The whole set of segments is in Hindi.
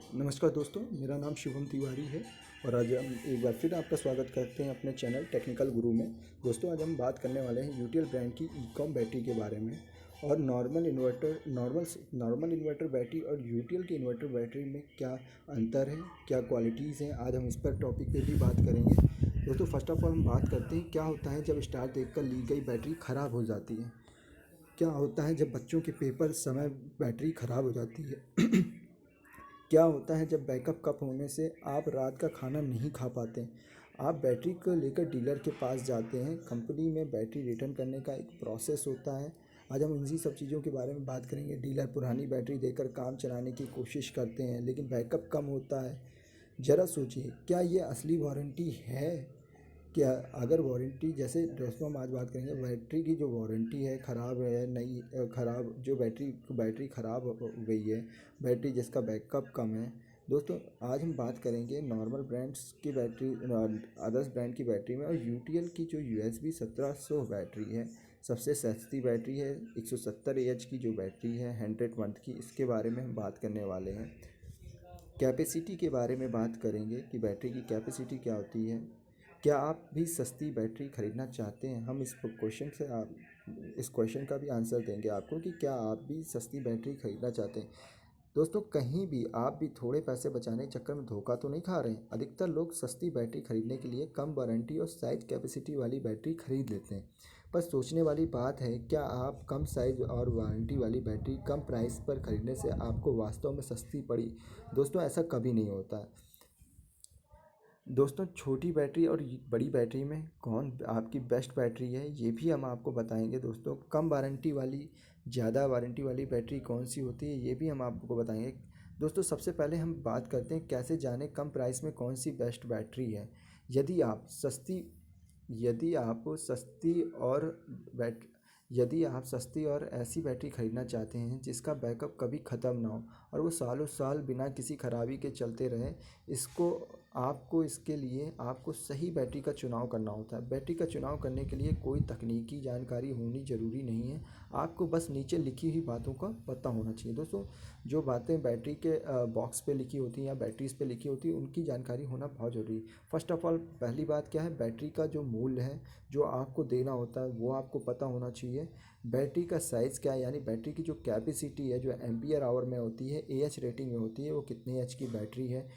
नमस्कार दोस्तों, मेरा नाम शिवम तिवारी है और आज हम एक बार फिर आपका स्वागत करते हैं अपने चैनल टेक्निकल गुरु में। दोस्तों, आज हम बात करने वाले हैं यूटीएल ब्रांड की ई-कॉम बैटरी के बारे में और नॉर्मल इन्वर्टर बैटरी और यूटीएल की इन्वर्टर बैटरी में क्या अंतर है, क्या क्वालिटीज़ हैं। आज हम इस पर टॉपिक पे भी बात करेंगे। दोस्तों, फर्स्ट ऑफ ऑल हम बात करते हैं क्या होता है जब स्टार देखकर ली गई बैटरी ख़राब हो जाती है। क्या होता है जब बच्चों के पेपर समय बैटरी ख़राब हो जाती है। क्या होता है जब बैकअप कम होने से आप रात का खाना नहीं खा पाते। आप बैटरी को लेकर डीलर के पास जाते हैं। कंपनी में बैटरी रिटर्न करने का एक प्रोसेस होता है। आज हम इन्हीं सब चीज़ों के बारे में बात करेंगे। डीलर पुरानी बैटरी देकर काम चलाने की कोशिश करते हैं लेकिन बैकअप कम होता है। ज़रा सोचिए, क्या ये असली वारंटी है? क्या अगर वारंटी, जैसे दोस्तों हम आज बात करेंगे बैटरी की जो वारंटी है, ख़राब है नई ख़राब जो बैटरी ख़राब हो गई है, बैटरी जिसका बैकअप कम है। दोस्तों, आज हम बात करेंगे नॉर्मल ब्रांड्स की बैटरी, अदर्स ब्रांड की बैटरी में, और यूटीएल की जो यूएसबी 1700 बैटरी है, सबसे सस्ती बैटरी है। 170 एएच की जो बैटरी है 100 मंथ की, इसके बारे में हम बात करने वाले हैं। कैपेसिटी के बारे में बात करेंगे कि बैटरी की कैपेसिटी क्या होती है। क्या आप भी सस्ती बैटरी खरीदना चाहते हैं? हम इस क्वेश्चन का भी आंसर देंगे आपको कि क्या आप भी सस्ती बैटरी खरीदना चाहते हैं। दोस्तों, कहीं भी आप भी थोड़े पैसे बचाने के चक्कर में धोखा तो नहीं खा रहे हैं। अधिकतर लोग सस्ती बैटरी खरीदने के लिए कम वारंटी और साइज कैपेसिटी वाली बैटरी खरीद लेते हैं। पर सोचने वाली बात है, क्या आप कम साइज और वारंटी वाली बैटरी कम प्राइस पर खरीदने से आपको वास्तव में सस्ती पड़ी? दोस्तों, ऐसा कभी नहीं होता है। दोस्तों, छोटी बैटरी और बड़ी बैटरी में कौन आपकी बेस्ट बैटरी है, ये भी हम आपको बताएंगे। दोस्तों, कम वारंटी वाली, ज़्यादा वारंटी वाली बैटरी कौन सी होती है, ये भी हम आपको बताएंगे। दोस्तों, सबसे पहले हम बात करते हैं कैसे जानें कम प्राइस में कौन सी बेस्ट बैटरी है। यदि आप सस्ती यदि आप सस्ती और बैट यदि आप सस्ती और ऐसी बैटरी खरीदना चाहते हैं जिसका बैकअप कभी ख़त्म ना हो और वो सालों साल बिना किसी खराबी के चलते रहे, इसको आपको इसके लिए आपको सही बैटरी का चुनाव करना होता है। बैटरी का चुनाव करने के लिए कोई तकनीकी जानकारी होनी ज़रूरी नहीं है। आपको बस नीचे लिखी हुई बातों का पता होना चाहिए। दोस्तों, जो बातें बैटरी के बॉक्स पे लिखी होती हैं या बैटरीज पे लिखी होती है, उनकी जानकारी होना बहुत ज़रूरी है। फर्स्ट ऑफ ऑल, पहली बात क्या है, बैटरी का जो मूल्य है जो आपको देना होता है वो आपको पता होना चाहिए। बैटरी का साइज़ क्या है, यानी बैटरी की जो कैपेसिटी है, जो एम्पियर आवर में होती है, एएच रेटिंग में होती है, वो कितने एच की बैटरी है।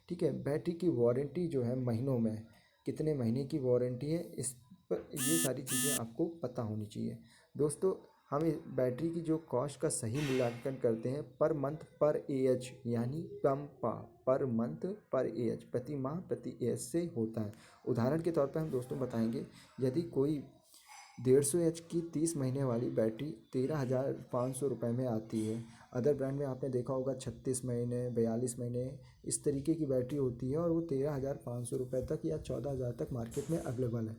ठीक है, बैटरी की वारंटी जो है महीनों में, कितने महीने की वारंटी है, इस पर ये सारी चीज़ें आपको पता होनी चाहिए। दोस्तों, हम इस बैटरी की जो कॉस्ट का सही मूल्यांकन करते हैं पर मंथ पर एएच, यानी पर मंथ पर एएच, प्रति माह प्रति एएच से होता है। उदाहरण के तौर पर हम दोस्तों बताएंगे, यदि कोई 150 एच की 30 महीने वाली बैटरी 13,500 रुपये में आती है। अदर ब्रांड में आपने देखा होगा 36 महीने, 42 महीने, इस तरीके की बैटरी होती है और वो 13,500 रुपये तक या 14,000 तक मार्केट में अवेलेबल है।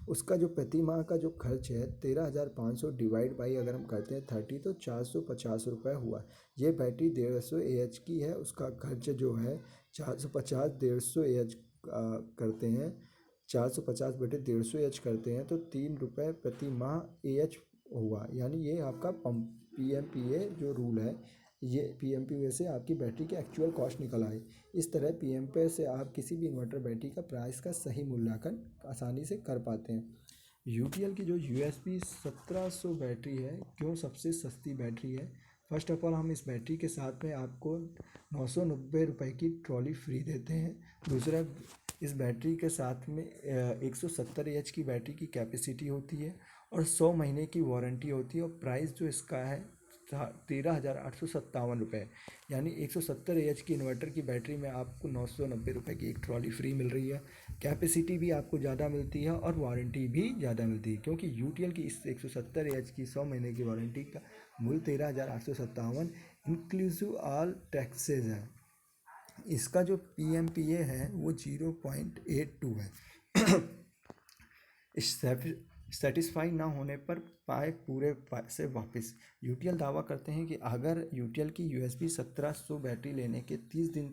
उसका जो प्रति माह का जो खर्च है 13,500 डिवाइड बाई अगर हम करते हैं 30, तो 450 रुपये हुआ। ये बैटरी 150 एएच की है, उसका खर्च जो है 450, 150 एएच करते हैं, 450 बटे 150 एच करते हैं तो 3 रुपये प्रति माह एएच हुआ। यानी ये आपका पंप पीएमपीए जो रूल है, ये पीएमपीए से आपकी बैटरी की एक्चुअल कॉस्ट निकल आए। इस तरह पीएमपीए से आप किसी भी इन्वर्टर बैटरी का प्राइस का सही मूल्यांकन आसानी से कर पाते हैं। यूटीएल की जो यूएसबी 1700 बैटरी है, क्यों सबसे सस्ती बैटरी है? फर्स्ट ऑफ ऑल, हम इस बैटरी के साथ में आपको 990 रुपये की ट्रॉली फ्री देते हैं। दूसरा, इस बैटरी के साथ में 170 एच की बैटरी की कैपेसिटी होती है और 100 महीने की वारंटी होती है और प्राइस जो इसका है 13,857 रुपये। यानी 170 एच की इन्वर्टर की बैटरी में आपको 990 रुपये की एक ट्रॉली फ्री मिल रही है। कैपेसिटी भी आपको ज़्यादा मिलती है और वारंटी भी ज़्यादा मिलती है, क्योंकि यूटीएल की इस 170 एच की 100 महीने की वारंटी का मूल्य 13,857 इंक्लूसिव ऑल टैक्सेज है। इसका जो पीएमपीए है वो 0.82 है। सेटिस्फाई ना होने पर पाए पूरे पैसे वापस। यूटीएल दावा करते हैं कि अगर यूटीएल की यूएसबी 1700 बैटरी लेने के 30 दिन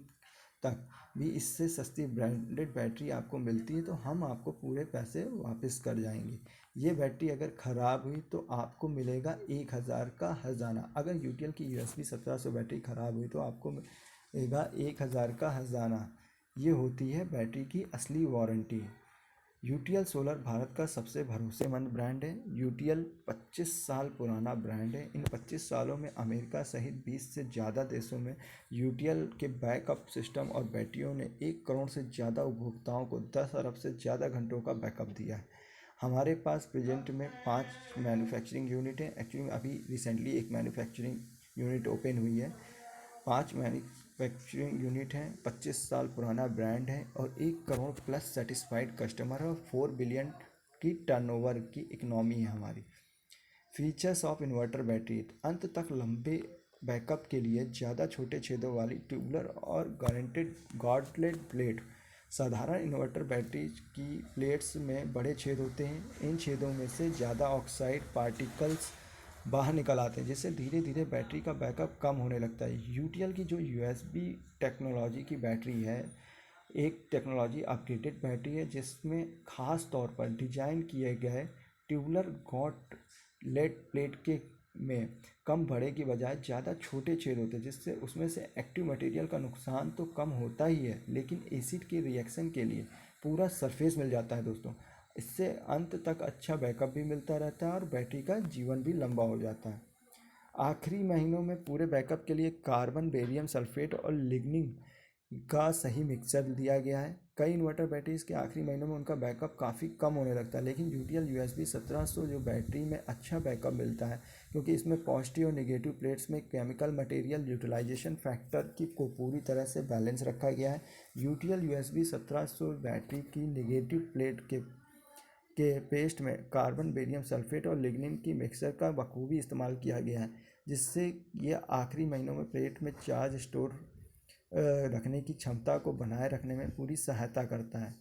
तक भी इससे सस्ती ब्रांडेड बैटरी आपको मिलती है तो हम आपको पूरे पैसे वापस कर जाएंगे। ये बैटरी अगर ख़राब हुई तो आपको मिलेगा 1,000 का हर्जाना। अगर यूटीएल की यूएसबी 1700 बैटरी ख़राब हुई तो आपको एगा 1000 का खजाना। ये होती है बैटरी की असली वारंटी। यूटीएल सोलर भारत का सबसे भरोसेमंद ब्रांड है। यूटीएल 25 साल पुराना ब्रांड है। इन 25 सालों में अमेरिका सहित 20 से ज़्यादा देशों में यूटीएल के बैकअप सिस्टम और बैटरियों ने 1 करोड़ से ज़्यादा उपभोक्ताओं को 10 अरब से ज़्यादा घंटों का बैकअप दिया है। हमारे पास प्रेजेंट में 5 मैन्युफैक्चरिंग यूनिट हैं। एक्चुअली अभी रिसेंटली एक मैन्युफैक्चरिंग यूनिट ओपन हुई है। 5 मैन्युफैक्चरिंग यूनिट हैं, 25 साल पुराना ब्रांड है और 1 करोड़ प्लस सेटिस्फाइड कस्टमर है और 4 बिलियन की टर्नओवर की इकनॉमी है हमारी। Features of inverter battery. अंत तक लंबे बैकअप के लिए ज़्यादा छोटे छेदों वाली ट्यूबुलर और गारंटेड गॉटलेट प्लेट। साधारण इन्वर्टर बैटरी की प्लेट्स में बड़े छेद होते हैं। इन छेदों में से ज़्यादा ऑक्साइड पार्टिकल्स बाहर निकल आते हैं, जिससे धीरे धीरे बैटरी का बैकअप कम होने लगता है। यूटीएल की जो यूएसबी टेक्नोलॉजी की बैटरी है, एक टेक्नोलॉजी अपग्रेडेड बैटरी है जिसमें खास तौर पर डिजाइन किए गए ट्यूबुलर गॉटलेट प्लेट के में कम बड़े की बजाय ज़्यादा छोटे छेद होते हैं, जिससे उसमें से एक्टिव मटेरियल का नुकसान तो कम होता ही है, लेकिन एसिड के रिएक्शन के लिए पूरा सरफेस मिल जाता है दोस्तों। इससे अंत तक अच्छा बैकअप भी मिलता रहता है और बैटरी का जीवन भी लंबा हो जाता है। आखिरी महीनों में पूरे बैकअप के लिए कार्बन, बेरियम सल्फेट और लिग्निन का सही मिक्सचर दिया गया है। कई इन्वर्टर बैटरीज के आखिरी महीनों में उनका बैकअप काफ़ी कम होने लगता है, लेकिन यूटीएल यूएसबी 1700 जो बैटरी में अच्छा बैकअप मिलता है, क्योंकि इसमें पॉजिटिव और नेगेटिव प्लेट्स में केमिकल मटेरियल यूटिलाइजेशन फैक्टर की को पूरी तरह से बैलेंस रखा गया है। यूटीएल यूएसबी 1700 बैटरी की नेगेटिव प्लेट के पेस्ट में कार्बन, बेरियम सल्फेट और लिग्निन की मिक्सर का बखूबी इस्तेमाल किया गया है, जिससे ये आखिरी महीनों में प्लेट में चार्ज स्टोर रखने की क्षमता को बनाए रखने में पूरी सहायता करता है।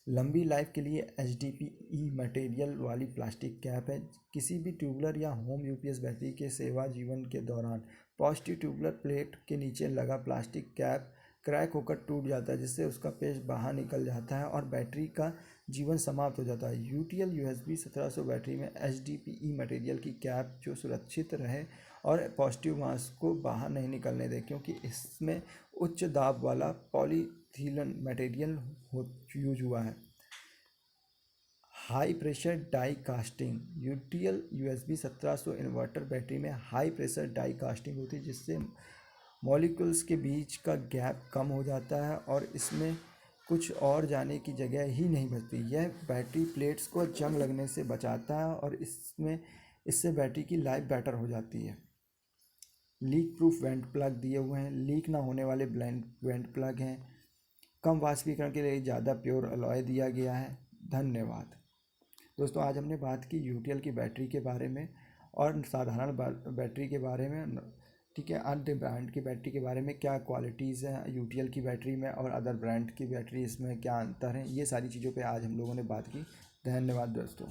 लंबी लाइफ के लिए HDPE मटेरियल वाली प्लास्टिक कैप है। किसी भी ट्यूबुलर या होम यूपीएस बैटरी के सेवा जीवन के दौरान पॉजिटिव ट्यूबुलर प्लेट के नीचे लगा प्लास्टिक कैप क्रैक होकर टूट जाता है, जिससे उसका पेस्ट बाहर निकल जाता है और बैटरी का जीवन समाप्त हो जाता है। यूटीएल यूएसबी 1700 बैटरी में HDPE मटेरियल की कैप जो सुरक्षित रहे और पॉजिटिव मास को बाहर नहीं निकलने दे, क्योंकि इसमें उच्च दाब वाला पॉलीथिलीन मटेरियल यूज हुआ है। High pressure die casting. UTL USB 1700 inverter battery में हाई प्रेशर डाई कास्टिंग होती है, जिससे मॉलिक्यूल्स के बीच का गैप कम हो जाता है और इसमें कुछ और जाने की जगह ही नहीं बचती। यह बैटरी प्लेट्स को जंग लगने से बचाता है और इससे बैटरी की लाइफ बेटर हो जाती है। लीक प्रूफ वेंट प्लग दिए हुए हैं, लीक ना होने वाले ब्लेंड वेंट प्लग हैं। कम वाष्पीकरण के लिए ज़्यादा प्योर अलॉय दिया गया है। धन्यवाद दोस्तों। आज हमने बात की यूटीएल की बैटरी के बारे में और साधारण बैटरी के बारे में, ठीक है। अन्य ब्रांड की बैटरी के बारे में क्या क्वालिटीज़ हैं यूटीएल की बैटरी में और अदर ब्रांड की बैटरी, इसमें क्या अंतर है, ये सारी चीज़ों पे आज हम लोगों ने बात की। धन्यवाद दोस्तों।